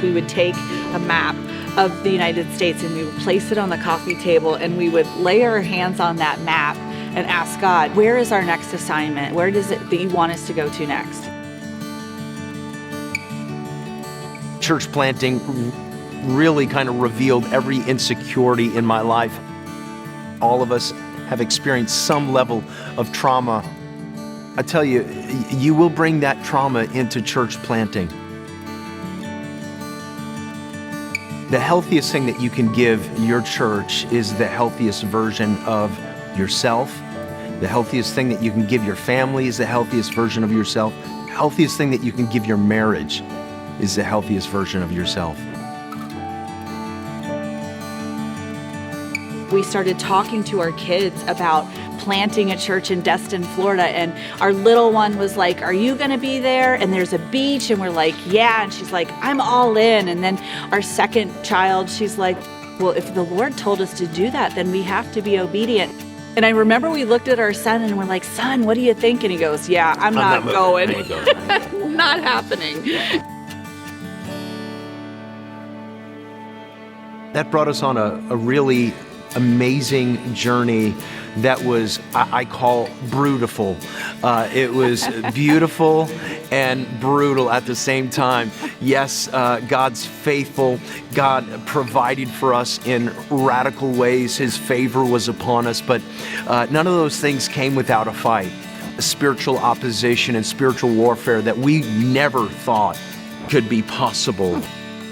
we would take a map of the United States and we would place it on the coffee table, and we would lay our hands on that map and ask God, where is our next assignment? Where does it that you want us to go to next? Church planting really kind of revealed every insecurity in my life. All of us have experienced some level of trauma. I tell you, you will bring that trauma into church planting. The healthiest thing that you can give your church is the healthiest version of yourself. The healthiest thing that you can give your family is the healthiest version of yourself. The healthiest thing that you can give your marriage is the healthiest version of yourself. We started talking to our kids about planting a church in Destin, Florida, and our little one was like, are you gonna be there? And there's a beach, and we're like, yeah, and she's like, I'm all in. And then our second child, she's like, well, if the Lord told us to do that, then we have to be obedient. And I remember we looked at our son and we're like, son, what do you think? And he goes, yeah, I'm not going. Not happening. That brought us on a really amazing journey that was, I call, brutal. It was beautiful and brutal at the same time. Yes, God's faithful. God provided for us in radical ways. His favor was upon us, but none of those things came without a fight. Spiritual opposition and spiritual warfare that we never thought could be possible.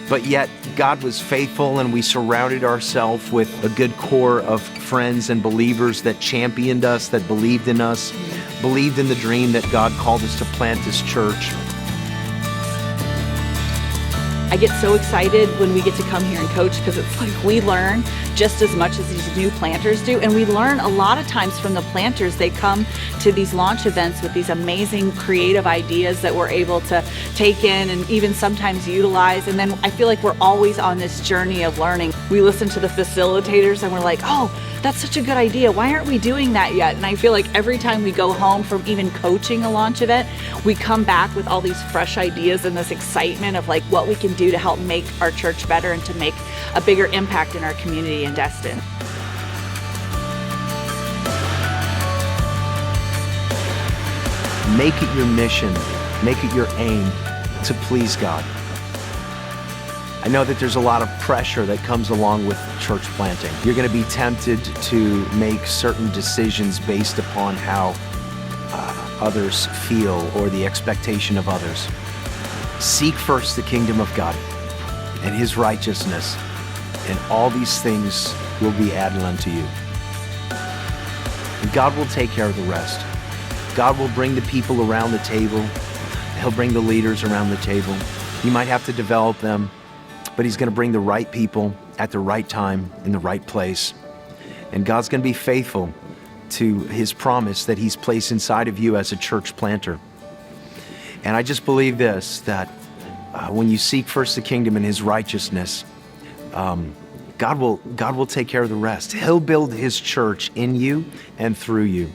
But yet, God was faithful, and we surrounded ourselves with a good core of friends and believers that championed us, that believed in us, believed in the dream that God called us to plant this church. I get so excited when we get to come here and coach, because it's like we learn just as much as these new planters do. And we learn a lot of times from the planters. They come to these launch events with these amazing creative ideas that we're able to take in and even sometimes utilize. And then I feel like we're always on this journey of learning. We listen to the facilitators and we're like, oh, that's such a good idea. Why aren't we doing that yet? And I feel like every time we go home from even coaching a launch event, we come back with all these fresh ideas and this excitement of like what we can do to help make our church better and to make a bigger impact in our community in Destin. Make it your mission, make it your aim to please God. I know that there's a lot of pressure that comes along with church planting. You're going to be tempted to make certain decisions based upon how others feel or the expectation of others. Seek first the kingdom of God and His righteousness, and all these things will be added unto you. And God will take care of the rest. God will bring the people around the table. He'll bring the leaders around the table. You might have to develop them, but He's going to bring the right people at the right time in the right place. And God's going to be faithful to His promise that He's placed inside of you as a church planter. And I just believe this, that when you seek first the kingdom and His righteousness, God will take care of the rest. He'll build His church in you and through you.